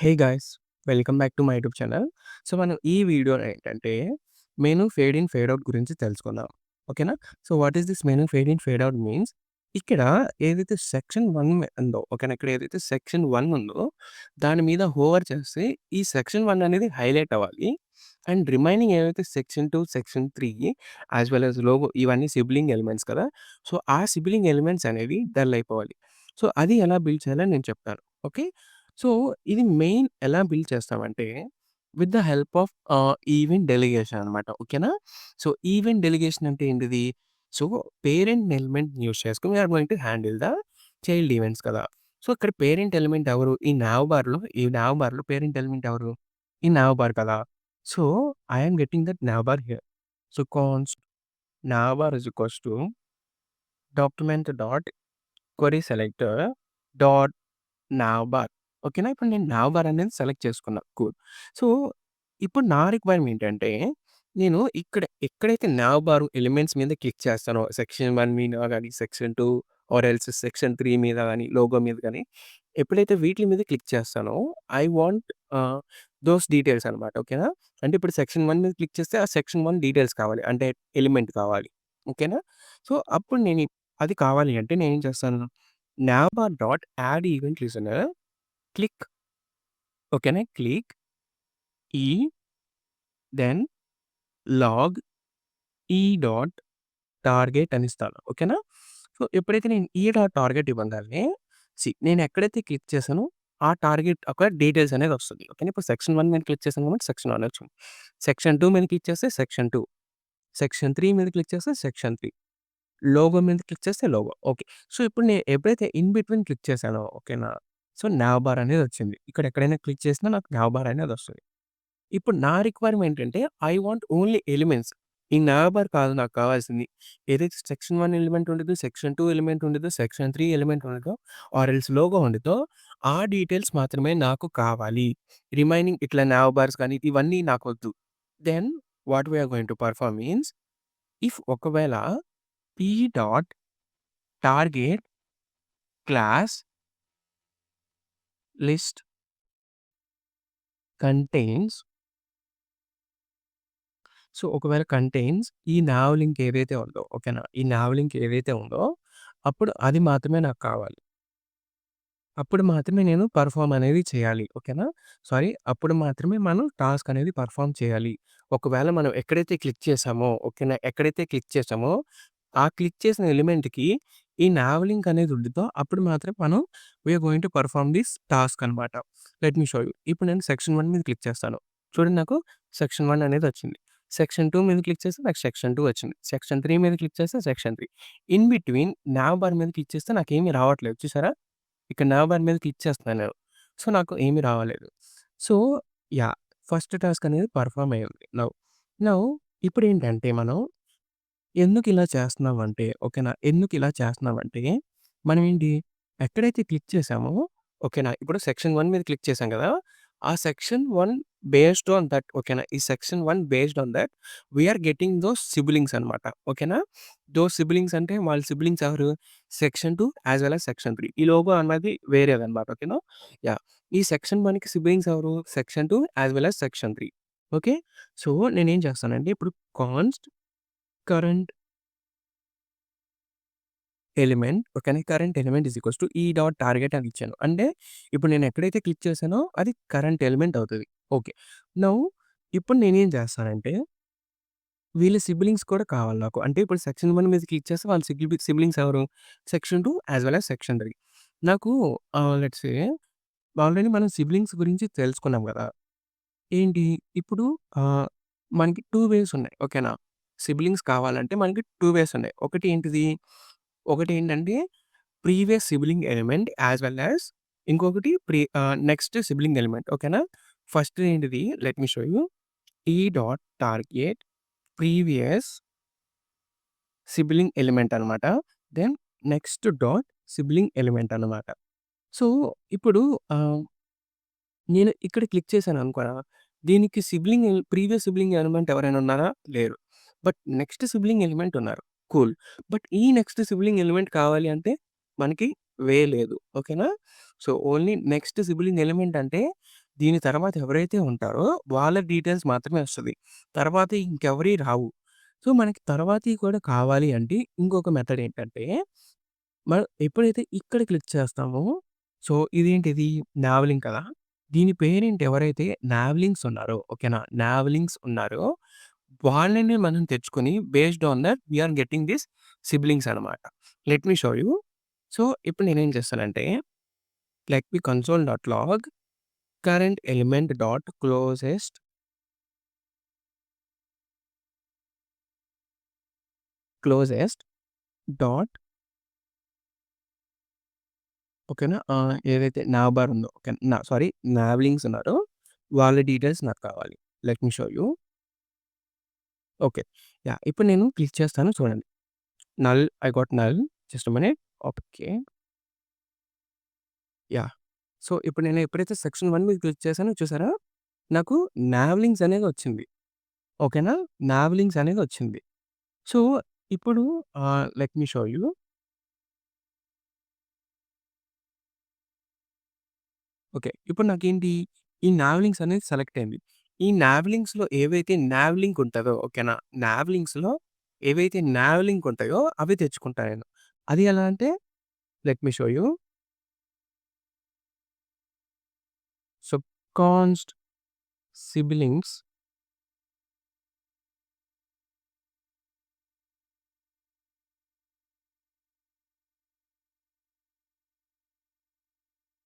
Hey guys! Welcome back to my YouTube channel. So, మనం ఈ వీడియోలో ఏంటంటే, menu fade in, fade out గురించి తెలుసుకుందాం. ఓకేనా? So, what is this menu fade in, fade out means ఇక్కడ ఏదైతే సెక్షన్ 1 ఉందో ఓకేనా? ఇక్కడ ఏదైతే సెక్షన్ 1 ఉందో, దాని మీద హోవర్ చేస్తే ఈ సెక్షన్ 1 అనేది హైలైట్ అవ్వాలి. అండ్ రిమైనింగ్ ఏవైతే section 2, section 3 as well as logo ఇవన్నీ సిబ్లింగ్ ఎలిమెంట్స్ కదా! సో, ఆ సిబ్లింగ్ ఎలిమెంట్స్ అనేవి డల్ అయిపోవాలి. సో, అది ఎలా బిల్డ్ చేయాలో నేను చెప్తాను. ఓకే. సో, ఇది మెయిన్ ఎలా బిల్డ్ చేస్తామంటే, with the help of event delegation అనమాట. ఓకేనా? సో, ఈవెంట్ డెలిగేషన్ అంటే ఏంటిది? సో, పేరెంట్ ఎలిమెంట్‌ని యూజ్ చేసుకొని we are going to handle the child events కదా! సో, ఇక్కడ పేరెంట్ ఎలిమెంట్ ఎవరు? ఈ నావ్ బార్‌లో పేరెంట్ ఎలిమెంట్ ఎవరు? ఈ నావ్ బార్ కదా! So, I am getting that nav bar here. So, const nav bar is equals to document dot query selector dot nav bar. ఓకేనా? ఇప్పుడు నేను నావ్ బార్ అనేది సెలెక్ట్ చేసుకున్నా. కూల్. సో, ఇప్పుడు నా రిక్వైర్‌మెంట్ ఏంటంటే, నేను ఎక్కడైతే నావ్ బార్ ఎలిమెంట్స్ మీద క్లిక్ చేస్తానో సెక్షన్ 1 మీద గాని, సెక్షన్ 2 ఆర్ ఎల్స్ సెక్షన్ 3 మీద గాని, లోగో మీద గాని, ఎప్పుడైతే వీటిలి మీద క్లిక్ చేస్తానో ఐ వాంట్ ఆహ్, దోస్ డీటెయిల్స్ అనమాట. ఓకేనా? అంటే ఇప్పుడు సెక్షన్ 1 మీద క్లిక్ చేస్తే ఆ సెక్షన్ 1 డీటెయిల్స్ కావాలి. అంటే ఎలిమెంట్ కావాలి. ఓకేనా? సో, అప్పుడు అది కావాలి అంటే నేనేం చేస్తాను? Navbar dot add event listener click ఓకేనా? Click e then log e dot target అని ఇస్తాను. ఓకేనా? సో, ఎప్పుడైతే నేను ఈ డాట్ టార్గెట్ ఇవ్వంగానే నేను ఎక్కడైతే క్లిక్ చేశానో ఆ టార్గెట్ ఒక డీటెయిల్స్ అనేది వస్తది. ఓకేనా? ఇప్పుడు సెక్షన్ 1 మీద క్లిక్ చేశాను కాబట్టి సెక్షన్ 1 వచ్చింది. సెక్షన్ 2 మీద క్లిక్ చేస్తే సెక్షన్ 2, సెక్షన్ 3 మీద క్లిక్ చేస్తే సెక్షన్ 3, లోగో మీద క్లిక్ చేస్తే లోగో. ఓకే. సో, ఇప్పుడు నేను ఎప్పుడైతే ఇన్ బిట్వీన్ క్లిక్ చేశానో ఓకేనా? సో, నావ్ బార్ అనేది వచ్చింది. ఇక్కడ ఎక్కడైనా క్లిక్ చేసినా నాకు నావ్ బార్ అనేది వస్తది. ఇప్పుడు నా రిక్వైర్‌మెంట్ ఏంటంటే, ఐ వాంట్ ఓన్లీ ఎలిమెంట్స్. ఈ నావ్ బార్ కాదు నాకు కావాల్సింది. ఏదైతే సెక్షన్ 1 ఎలిమెంట్ ఉండిద్దో, సెక్షన్ 2 ఎలిమెంట్ ఉండిద్దో, సెక్షన్ 3 ఎలిమెంట్ ఉండిద్దో ఆర్ ఎల్స్ లోగో ఉండిద్దో, ఆ డీటెయిల్స్ మాత్రమే నాకు కావాలి. రిమైనింగ్ ఇట్లా నావ్ బార్స్ కానీ ఇవన్నీ నాకొద్దు. Then what we are going to perform means if ఒకవేళ p dot target class list contains so, ఒకవేళ కంటైన్స్ ఈ నావ్ లింక్ ఏదైతే ఉందో ఓకేనా? ఈ నావ్ లింక్ ఏదైతే ఉందో అప్పుడు అది మాత్రమే నాకు కావాలి. అప్పుడు మాత్రమే నేను పెర్ఫార్మ్ అనేది చేయాలి. ఓకేనా? అప్పుడు మాత్రమే మనం టాస్క్ అనేది పెర్ఫార్మ్ చేయాలి. ఒకవేళ మనం ఎక్కడైతే క్లిక్ చేసామో ఓకేనా? ఎక్కడైతే క్లిక్ చేసామో ఆ క్లిక్ చేసిన ఎలిమెంట్‌కి ఈ నావ్ లింక్ అనేది ఉండిద్దో అప్పుడు మాత్రం మనం we are going to perform this task అనమాట. Let me show you. ఇప్పుడు నేను సెక్షన్ 1 మీద క్లిక్ చేస్తాను. చూడండి నాకు సెక్షన్ 1 అనేది వచ్చింది. సెక్షన్ 2 మీద క్లిక్ చేస్తే నాకు సెక్షన్ 2 వచ్చింది. సెక్షన్ 3 మీద క్లిక్ చేస్తే section 3. In between now bar మీద క్లిక్ చేస్తే నాకేమి రావట్లేదు చూసారా? ఇక్కడ నావ్ బార్ మీద క్లిక్ చేస్తున్నాను నేను. సో, నాకు ఏమి రావలేదు. So, yeah! ఫస్ట్ టాస్క్ అనేది పెర్ఫార్మ్ అయింది. నౌ ఇప్పుడేంటంటే మనం ఎందుకిలా చేస్తున్నామంటే ఓకేనా? ఎందుకిలా చేస్తున్నామంటే మనమేంటి ఎక్కడైతే క్లిక్ చేసామో ఓకేనా? ఇప్పుడు సెక్షన్ 1 మీద క్లిక్ చేసాం గదా! ఆ సెక్షన్ 1 బేస్డ్ ఆన్ దట్ ఓకేనా? ఈ section 1 based on that we are getting those siblings అనమాట. ఓకేనా? దోస్ సిబ్లింగ్స్ అంటే వాళ్ళ సిబ్లింగ్స్ ఎవరు? Section 2 as well as section 3. ఈ లోగో అన్నది వేరేదనమాట. ఓకేనా? యాహ్! ఈ సెక్షన్ 1కి సిబ్లింగ్స్ ఎవరు? Section 2 as well as section 3. Okay. So, నేనేం చేస్తానంటే ఇప్పుడు కాన్స్ట్ కరెంట్ ఎలిమెంట్ ఓకేనా? Current element is equals to e dot target అని ఇచ్చాను. అంటే ఇప్పుడు నేను ఎక్కడైతే క్లిక్ చేశానో అది కరెంట్ ఎలిమెంట్ అవుతది. ఓకే. నౌ ఇప్పుడు నేనేం చేస్తానంటే వీళ్ళ సిబ్లింగ్స్ కూడా కావాలి నాకు. అంటే ఇప్పుడు సెక్షన్ 1 మీద క్లిక్ చేస్తే వాళ్ళ సిబ్లింగ్స్ ఎవరు? Section 2 as well as section 3. నాకు లెట్స్ సే ఆల్రెడీ మనం సిబ్లింగ్స్ గురించి తెలుసుకున్నాం గదా! ఏంటి ఇప్పుడు ఆహ్, మనకి 2 వేస్ ఉన్నాయి. ఓకేనా? సిబ్లింగ్స్ కావాలంటే మనకి 2 వేస్ ఉన్నాయి. ఒకటేంటంటే previous sibling element as well as ఇంకొకటి నెక్స్ట్ సిబ్లింగ్ ఎలిమెంట్. ఓకేనా? ఫస్ట్ ఏంటిది let me show you. T dot target previous sibling element అనమాట. Then next dot sibling element అనమాట. సో, ఇప్పుడు ఆహ్ నేను ఇక్కడ క్లిక్ చేశాననుకో, దీనికి ప్రీవియస్ సిబ్లింగ్ ఎలిమెంట్ ఎవరైనా ఉన్నారా? లేరు. బట్ నెక్స్ట్ సిబ్లింగ్ ఎలిమెంట్ ఉన్నారు. కూల్. బట్ ఈ నెక్స్ట్ సిబ్లింగ్ ఎలిమెంట్ కావాలి అంటే మనకి లేదు. ఓకేనా? So, only next sibling element అంటే దీని తర్వాత ఎవరైతే ఉంటారో వాళ్ళ డీటెయిల్స్ మాత్రమే వస్తది. తర్వాత ఇంకెవరియి రావు. సో, మనకి తర్వాతయి కూడా కావాలి అంటే ఇంకొక మెథడ్ ఏంటంటే, మనం ఎప్పుడైతే ఇక్కడ క్లిక్ చేస్తామో, సో, ఇదేంటిది నావెలింగ్ కదా! దీని పేరెంట్ ఎవరైతే నావెలింగ్స్ ఉన్నారో ఓకేనా? నావెలింగ్స్ ఉన్నారో వాళ్ళని మనం తెచ్చుకొని based on that we are getting this siblings అనమాట. Let me show you. So, ఇప్పుడు నేనేం చేస్తానంటే, let me console dot log current element dot closest dot ఓకేనా? ఏదైతే నావ్ బార్ ఉందో ఓకే. సారీ నావెలింగ్స్ ఉన్నారో వాళ్ళ డీటెయిల్స్ నాకు కావాలి. లెట్ మీ షో యూ. ఓకే. యాహ్! ఇప్పుడు నేను క్లిక్ చేస్తాను చూడండి. Null I got null. Just a minute. Okay. Yeah! So, ఇప్పుడు నేను ఎప్పుడైతే సెక్షన్ 1 మీద క్లిక్ చేశానో చూసారా? నాకు నావెలింగ్స్ అనేది వచ్చింది. ఓకేనా? నావెలింగ్స్ అనేది వచ్చింది. సో, ఇప్పుడు let me show you. Okay. ఇప్పుడు నాకేంటి ఈ నావెలింగ్స్ అనేది సెలెక్ట్ అయింది. ఈ నావెలింగ్స్‌లో ఏవైతే నావెలింగ్ ఉంటదో ఓకేనా? నావెలింగ్స్‌లో ఏవైతే నావెలింగ్ ఉంటాయో అవి తెచ్చుకుంటా నేను. అది ఎలా అంటే let me show you. So, const siblings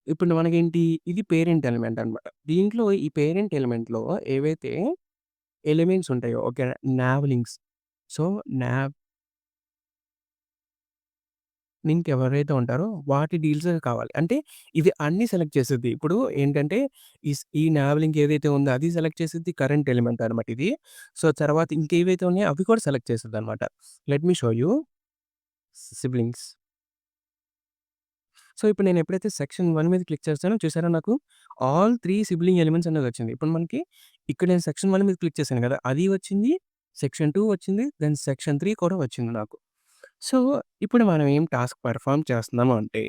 ఇప్పుడు మనకేంటి ఇది పేరెంట్ ఎలిమెంట్ అనమాట. దీంట్లో ఈ పేరెంట్ ఎలిమెంట్‌లో ఏవైతే ఎలిమెంట్స్ ఉంటాయో ఓకే. నావెలింగ్స్. సో, లింక్ ఎవరైతే ఉంటారో వాటి డీల్సే కావాలి. అంటే ఇది అన్నీ సెలెక్ట్ చేసిద్ది. ఇప్పుడు ఏంటంటే ఈ నావ్ లింక్ ఏదైతే ఉందో అది సెలెక్ట్ చేసిద్ది. కరెంట్ ఎలిమెంట్ అనమాట ఇది. సో, తర్వాత ఇంకేవైతే ఉన్నాయో అవి కూడా సెలెక్ట్ చేసిద్దనమాట. Let me show you siblings. So, ఇప్పుడు నేను ఎప్పుడైతే సెక్షన్ 1 మీద క్లిక్ చేస్తానో చూసారా నాకు ఆల్ 3 సిబ్లింగ్ ఎలిమెంట్స్ అనేది వచ్చింది. ఇప్పుడు మనకి ఇక్కడ నేను సెక్షన్ 1 మీద క్లిక్ చేశాను కదా! అది వచ్చింది. సెక్షన్ 2 వచ్చింది. దెన్ సెక్షన్ 3 కూడా వచ్చింది నాకు. సో, ఇప్పుడు మనం ఏం టాస్క్ పెర్ఫార్మ్ చేస్తున్నాము అంటే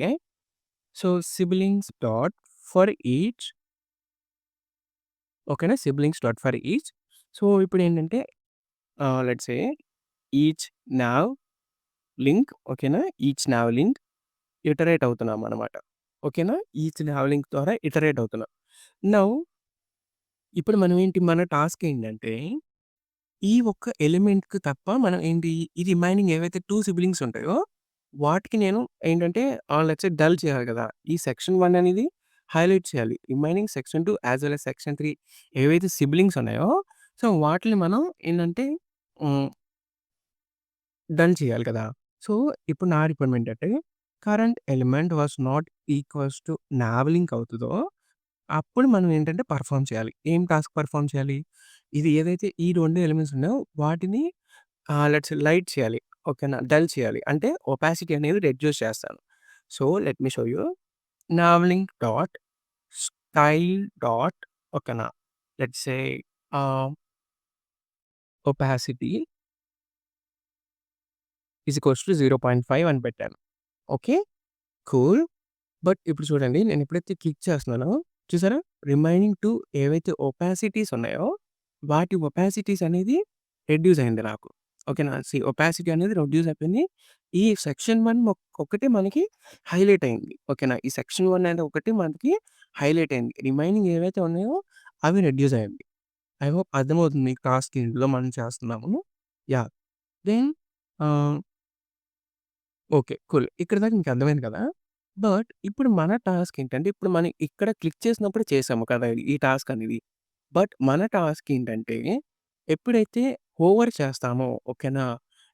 so, siblings dot for each ఓకేనా? Siblings dot for each. So, ఇప్పుడేంటంటే let's say each nav link ఓకేనా? ఈచ్ నావ్ లింక్ ఇటరేట్ అవుతున్నామనమాట. ఓకేనా? ఈచ్ నావ్ లింక్ ద్వారా ఇటరేట్ అవుతున్నాం. నౌ ఇప్పుడు మనం ఏంటి మన టాస్క్ ఏంటంటే ఈ ఒక్క ఎలిమెంట్‌కి తప్ప మనం ఏంటి ఈ రిమైనింగ్ ఏవైతే 2 సిబ్లింగ్స్ ఉంటాయో వాటికి నేను ఏంటంటే లెట్స్ సే డల్ చేయాలి కదా! ఈ సెక్షన్ 1 అనేది హైలైట్ చేయాలి. Remaining section 2 as well as section 3 ఏవైతే సిబ్లింగ్స్ ఉన్నాయో సో, వాటిని మనం ఏంటంటే హ్మ్. డన్ చేయాలి కదా! సో, ఇప్పుడు నా రిక్వైర్మెంట్ అంటే current element was not equals to nav link అవుతదో అప్పుడు మనం ఏంటంటే పెర్ఫార్మ్ చేయాలి. ఏం టాస్క్ పెర్ఫార్మ్ చేయాలి? ఇది ఏదైతే ఈ 2 ఎలిమెంట్స్ ఉన్నాయో వాటిని లెట్స్ లైట్ చేయాలి. ఓకేనా? డల్ చేయాలి. అంటే ఒపాసిటీ అనేది రెడ్యూస్ చేస్తాను. So, let me show you. Nav link dot style dot ఓకేనా? Let's say ah, opacity is equals to 0.5 అని పెట్టాను. ఓకే. కూల్. బట్ ఇప్పుడు చూడండి నేను ఎప్పుడైతే క్లిక్ చేస్తున్నానో చూసారా? రిమైనింగ్ 2 ఏవైతే ఒపాసిటీస్ ఉన్నాయో వాటి ఒపాసిటీస్ అనేది రెడ్యూస్ అయింది నాకు. ఓకేనా? ఒపాసిటీ అనేది రెడ్యూస్ అయిపోయింది. ఈ సెక్షన్ 1 ఒక్కటే మనకి హైలైట్ అయింది. ఓకేనా? ఈ సెక్షన్ 1 అనేది ఒకటి మనకి హైలైట్ అయింది. రిమైనింగ్ ఏవైతే ఉన్నాయో అవి రెడ్యూస్ అయింది. ఐ హోప్ అర్థమవుతుంది మీకు టాస్క్ ఇందులో మనం చేస్తున్నాము. యాహ్! దెన్ ఆహ్ ఓకే. కూల్. ఇక్కడి దాకా మీకు అర్థమైంది కదా! బట్ ఇప్పుడు మన టాస్క్ ఏంటంటే, ఇప్పుడు మనం ఇక్కడ క్లిక్ చేసినప్పుడే చేసాము కదా! ఈ టాస్క్ అనేది. బట్ మన టాస్క్ ఏంటంటే, ఎప్పుడైతే హోవర్ చేస్తామో ఓకేనా?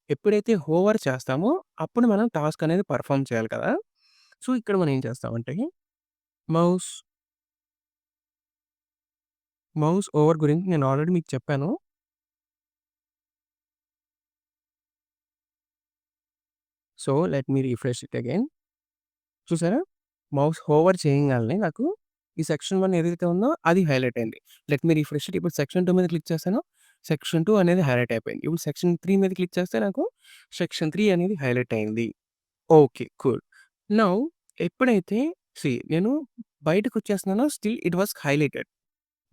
ఎప్పుడైతే హోవర్ చేస్తామో, అప్పుడు మనం టాస్క్ అనేది పెర్ఫార్మ్ చేయాలి కదా! సో, ఇక్కడ మనం ఏం చేస్తామంటే, మౌస్, మౌస్ ఓవర్ గురించి నేను ఆల్రెడీ మీకు చెప్పాను. So, let me refresh it again. చూసారా? మౌస్ హోవర్ చేయంగాల్నే నాకు ఈ సెక్షన్ 1 ఏదైతే ఉందో అది హైలైట్ అయింది. Let me refresh it. ఇప్పుడు సెక్షన్ 2 మీద క్లిక్ చేశాను. సెక్షన్ 2 అనేది హైలైట్ అయిపోయింది. ఇప్పుడు సెక్షన్ 3 మీద క్లిక్ చేస్తే నాకు సెక్షన్ 3 అనేది హైలైట్ అయింది. ఓకే. కూల్. నౌ ఎప్పుడైతే నేను బయటకొచ్చేస్తున్నానో still it was highlighted.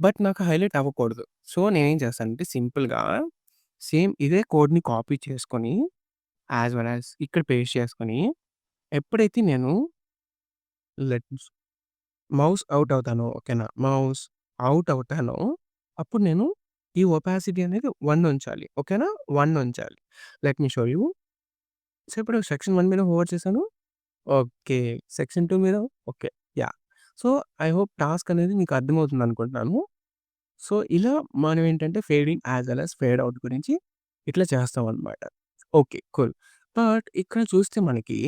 But నాకు హైలైట్ అవ్వకూడదు. సో, నేనేం చేస్తానంటే సింపుల్‌గా సేమ్ ఇదే కోడ్‌ని కాపీ చేసుకొని యాస్ వెల్ యాస్ ఇక్కడ పేస్ట్ చేసుకొని ఎప్పుడైతే నేను లెట్స్ మౌస్ ఔట్ అవుతానో ఓకేనా. మౌస్ ఔట్ అవుతానో అప్పుడు నేను ఈ ఒపాసిటీ అనేది 1 ఉంచాలి. ఓకేనా. 1 ఉంచాలి. Let me show you. So, ఇప్పుడు సెక్షన్ 1 మీద హోవర్ చేశాను. ఓకే. సెక్షన్ 2 మీద okay. Yeah! So, I hope task అనేది మీకు అర్థమవుతుందనుకుంటున్నాను. సో, ఇలా మనం ఏంటంటే fading as well as fade out గురించి ఇట్లా చేస్తామనమాట. ఓకే. కూల్. బట్ ఇక్కడ చూస్తే మనకి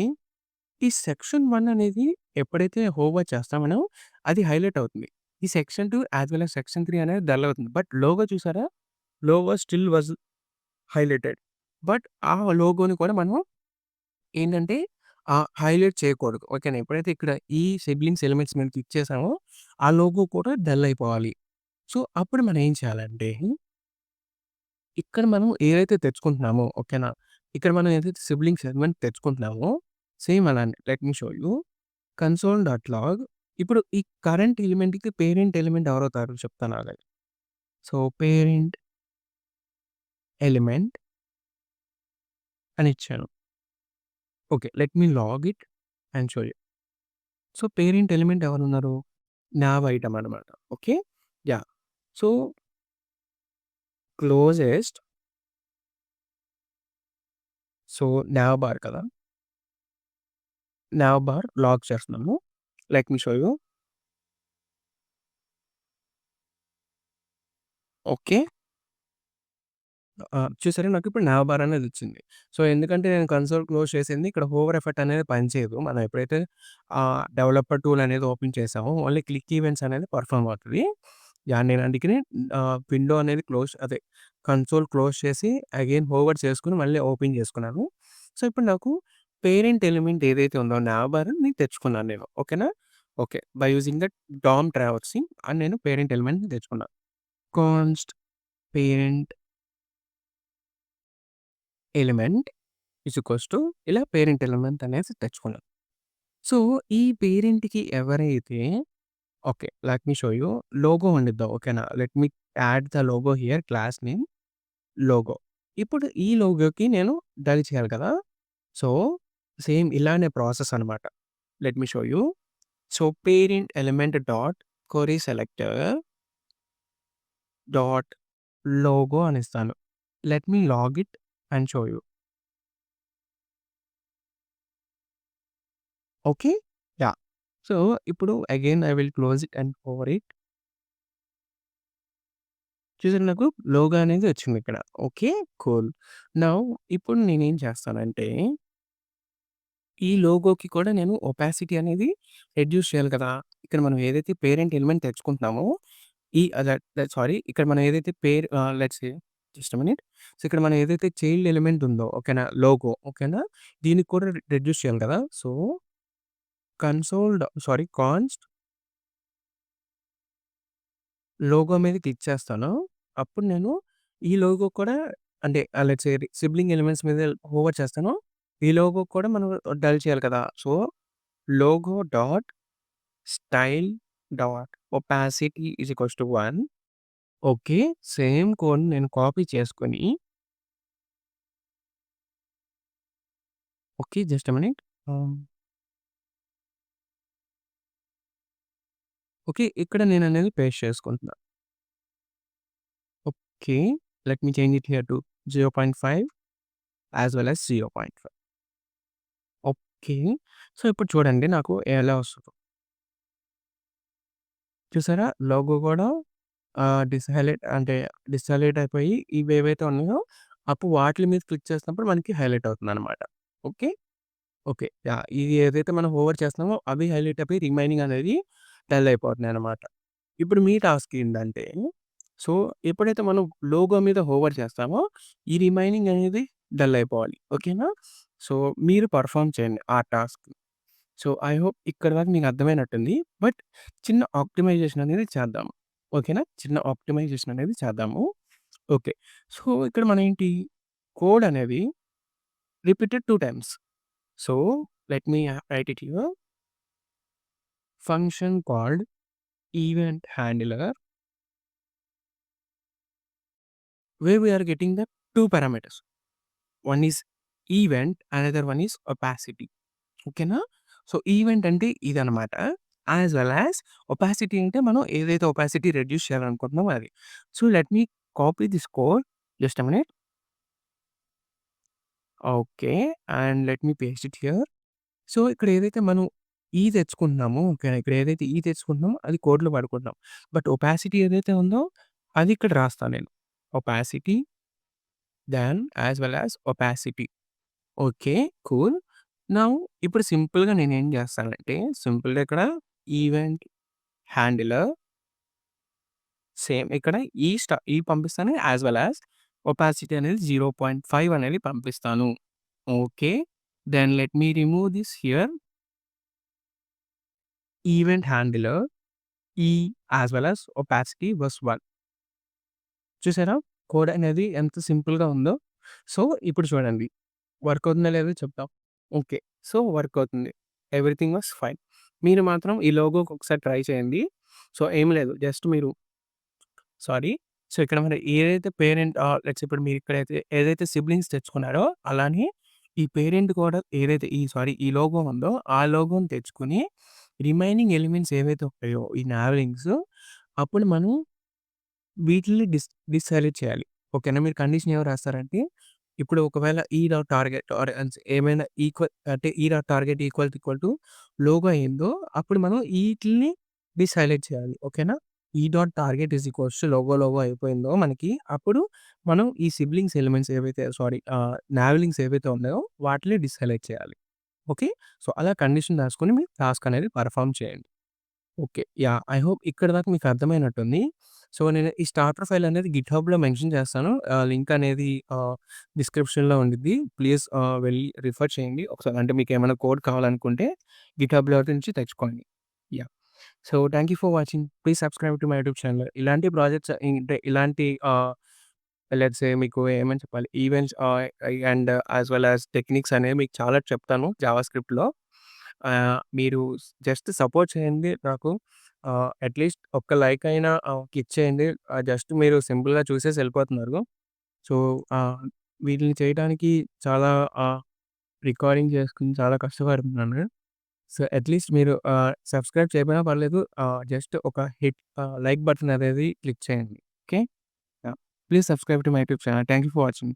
ఈ సెక్షన్ 1 అనేది ఎప్పుడైతే హోవర్ చేస్తామనో అది హైలైట్ అవుతుంది. ఈ section 2 as well as section 3 అనేది డల్ అవుతుంది. బట్ లోగో చూసారా? Logo still was highlighted. But ఆ లోగోని కూడా మనం ఏంటంటే హైలైట్ చేయకూడదు. ఓకేనా. ఎప్పుడైతే ఇక్కడ ఈ సిబ్లింగ్స్ ఎలిమెంట్స్ మీద క్లిక్ చేసామో ఆ లోగో కూడా డల్ అయిపోవాలి. సో, అప్పుడు మనం ఏం చేయాలంటే ఇక్కడ మనం ఏదైతే తెచ్చుకుంటున్నామో ఓకేనా. ఇక్కడ మనం ఏదైతే సిబ్లింగ్స్ ఎలిమెంట్ తెచ్చుకుంటున్నామో సేమ్ అలానే let me show you. Console dot log ఇప్పుడు ఈ కరెంట్ ఎలిమెంట్‌కి పేరెంట్ ఎలిమెంట్ ఎవరవుతారో చెప్తాను ఆగండి. సో, పేరెంట్ ఎలిమెంట్ అని ఇచ్చాను. Okay. Let me log it and show you. So, parent element ఎవరున్నారు? నావ్ ఐటెమ్ అనమాట. Okay. Yeah! So, closest so, nav bar కదా! నావ్ బార్ లాగ్ చేస్తున్నాము. లెట్ మీ షో యూ. ఓకే. చూసారా నాకిప్పుడు నావ్ బార్ అనేదొచ్చింది. సో, ఎందుకంటే నేను కన్సోల్ క్లోజ్ చేసింది. ఇక్కడ హోవర్ ఎఫెక్ట్ అనేది పనిచేయదు. మనం ఎప్పుడైతే డెవలపర్ టూల్ అనేది ఓపెన్ చేసామో ఓన్లీ క్లిక్ ఈవెంట్స్ అనేది పెర్ఫార్మ్ అవుతది. యాహ్! నేను అందుకనే విండో అనేది అదే కన్సోల్ క్లోజ్ చేసి అగైన్ హోవర్ చేసుకొని మళ్ళీ ఓపెన్ చేసుకున్నాను. సో, ఇప్పుడు నాకు పేరెంట్ ఎలిమెంట్ ఏదైతే ఉందో నావ్ బార్‌ని తెచ్చుకున్నాను నేను. ఓకేనా? Okay. By using that DOM traversing అని నేను పేరెంట్ ఎలిమెంట్‌ని తెచ్చుకున్నాను. Const parent element is equals to ఇలా పేరెంట్ ఎలిమెంట్ అనేసి తెచ్చుకున్నాను. సో, ఈ పేరెంట్‌కి ఎవరైతే okay. Let me show you logo ఉండిద్దాం. ఓకేనా? Let me add the logo here class name logo. ఇప్పుడు ఈ లోగోకి నేను డల్ చేయాలి కదా! సో, సేమ్ ఇలానే ప్రాసెస్ అనమాట. Let me show you. So, parent element dot query selector dot logo అనిస్తాను. Let me log it and show you. Okay. Yeah! So, ఇప్పుడు again I will close it and hover it. చూసారా నాకు logo అనేది వచ్చిందిక్కడ. Okay. Cool. Now ఇప్పుడు నేనేం చేస్తానంటే, ఈ లోగోకి కూడా నేను ఒపాసిటీ అనేది రెడ్యూస్ చేయాలి కదా! ఇక్కడ మనం ఏదైతే పేరెంట్ ఎలిమెంట్ తెచ్చుకుంటున్నామో, ఈ సారీ ఇక్కడ మనం ఏదైతే let's say just a minute. So, ఇక్కడ మనం ఏదైతే చైల్డ్ ఎలిమెంట్ ఉందో ఓకేనా? లోగో ఓకేనా? దీనికి కూడా రెడ్యూస్ చేయాలి కదా! సో, కాన్స్ట్ లోగో మీద క్లిక్ చేస్తాను. అప్పుడు నేను ఈ లోగో కూడా అంటే లెట్స్ సే సిబ్లింగ్ ఎలిమెంట్స్ మీద హోవర్ చేస్తాను. ఈ లోగో కూడా మనం డల్ చేయాలి కదా! So, logo dot style dot opacity is equals to 1. Okay. Same కోడ్‌ని నేను కాపీ చేసుకొని okay. Just a minute. Ah, okay. ఇక్కడ నేననేది పేస్ట్ చేసుకుంటున్నా. Okay. Let me change it here to 0.5 as well as 0.5. Okay. So, ఇప్పుడు చూడండి నాకు ఎలా వస్తదో. చూసారా? లోగో గూడా డిస్‌హైలైట్ అయిపోయి ఇవేవైతే ఉన్నాయో అప్పుడు వాటిల మీద క్లిక్ చేసినప్పుడు మనకి హైలైట్ అవుతుందనమాట. ఓకే. ఓకే. యాహ్! ఇది ఏదైతే మనం హోవర్ చేస్తున్నామో అవి హైలైట్ అయిపోయి రిమైనింగ్ అనేది డల్ అయిపోతున్నాయనమాట. ఇప్పుడు మీ టాస్క్ ఏంటంటే, సో, ఎప్పుడైతే మనం లోగో మీద హోవర్ చేస్తామో ఈ రిమైనింగ్ అనేది డల్ అయిపోవాలి. ఓకేనా? సో, మీరు పెర్ఫార్మ్ చేయండి ఆ టాస్క్. సో, ఐ హోప్ ఇక్కడి వరకు మీకు అర్థమైనట్టుంది. బట్ చిన్న ఆప్టిమైజేషన్ అనేది చేద్దాం. ఓకేనా? చిన్న ఆప్టిమైజేషన్ అనేది చేద్దాము. ఓకే. సో, ఇక్కడ మనం ఏంటి కోడ్ అనేది repeated 2 times. So, let me write it here. Function called event handler where we are getting the two parameters. One is event, another one is opacity. ఓకేనా? సో, ఈవెంట్ అంటే ఇదనమాట. As well as opacity అంటే మనం ఏదైతే opacity reduce చేయాలనుకుంటున్నామో అది. So, let me copy this code. Just a minute. Okay. And let me paste it here. So, ఇక్కడ ఏదైతే మనం తెచ్చుకుంటున్నామో ఓకేనా? ఇక్కడ ఏదైతే తెచ్చుకుంటున్నామో అది కోడ్‌లో వాడుకుంటున్నాం. బట్ ఒపాసిటీ ఏదైతే ఉందో అది ఇక్కడ రాస్తాను నేను. Opacity then as well as opacity. Okay. Cool. Now ఇప్పుడు సింపుల్‌గా నేనేం జేస్తానంటే, సింపుల్‌గా ఇక్కడ ఈవెంట్ హ్యాండిలర్ సేమ్ ఇక్కడ పంపిస్తాను. యాస్ వెల్ యాస్ ఒపాసిటీ అనేది 0.5 అనేది పంపిస్తాను. Okay. Then let me remove this here. Event handler as well as opacity was 1. చూసారా? కోడ్ అనేది ఎంత సింపుల్‌గా ఉందో. సో, ఇప్పుడు చూడండి. వర్క్ అవుతుందో లేదో చెప్తాం. ఓకే. సో, వర్క్ అవుతుంది. Everything was fine. మీరు మాత్రం ఈ లోగోకి ఒకసారి ట్రై చేయండి. సో, ఏం లేదు. జస్ట్ మీరు సారీ. సో, ఇక్కడ మరి ఏదైతే పేరెంట్ లెట్స్ ఇప్పుడు మీరు ఇక్కడైతే ఏదైతే సిబ్లింగ్స్ తెచ్చుకున్నారో అలానే ఈ పేరెంట్ కూడా ఏదైతే ఈ లోగో ఉందో ఆ లోగోని తెచ్చుకొని రిమైనింగ్ ఎలిమెంట్స్ ఏవైతే ఉంటాయో ఈ నావెలింగ్స్ అప్పుడు మనం వీటిల్ని డిసైడ్ చేయాలి. ఓకేనా? మీరు కండిషన్ ఏమి రాస్తారంటే, ఇప్పుడు ఒకవేళ డాట్ టార్గెట్ ఏమైనా టార్గెట్ ఈక్వల్ టు లోగో అయిందో, అప్పుడు మనం ఈటిల్ని హైలైట్ చేయాలి. ఓకేనా? డాట్ టార్గెట్ లోగో అయిపోయిందో మనకి, అప్పుడు మనం ఈ సిబ్లింగ్స్ ఎలిమెంట్స్ ఏవైతే నావెలింగ్స్ ఏవైతే ఉన్నాయో వాటిని హైలైట్ చేయాలి. ఓకే. సో, అలా కండిషన్ రాసుకొని మీరు టాస్క్ అనేది పెర్ఫార్మ్ చేయండి. ఓకే. యాహ్! ఐ హోప్ ఇక్కడి దాకా మీకు అర్థమైనట్టుంది. సో, నేను ఈ స్టార్టర్ ఫైల్ అనేది గిట్‌హబ్‌లో మెన్షన్ చేస్తాను. లింక్ అనేది డిస్క్రిప్షన్‌లో ఉండిద్ది. ప్లీజ్ వెళ్లి రిఫర్ చేయండి. ఒకసారి అంటే మీకేమైనా కోడ్ కావాలనుకుంటే గిట్‌హబ్‌లో నుంచి తెచ్చుకోండి. Yeah! So, thank you for watching. Please subscribe to my YouTube channel. ఇలాంటి ప్రాజెక్ట్స్ అంటే ఇలాంటి లెట్స్ సే మీకు ఏమని చెప్పాలి events and as well as techniques అనేవి మీకు చాలా చెప్తాను జావాస్క్రిప్ట్‌లో. మీరు జస్ట్ సపోర్ట్ చేయండి నాకు. అట్‌లీస్ట్ ఒక్క లైక్ అయినా ఇచ్చేయండి. జస్ట్ మీరు సింపుల్‌గా చూసేసి ఎళ్ళిపోతున్నారు. సో, ఆహ్, వీటిని చేయడానికి చాలా రికార్డింగ్ చేసుకొని చాలా కష్టపడుతున్నాను. సో, అట్‌లీస్ట్ మీరు సబ్స్క్రైబ్ చేయకపోయినా పర్లేదు. జస్ట్ ఒక లైక్ బటన్ అనేది క్లిక్ చేయండి. Okay. Yeah! Please subscribe to my YouTube channel. Thank you for watching.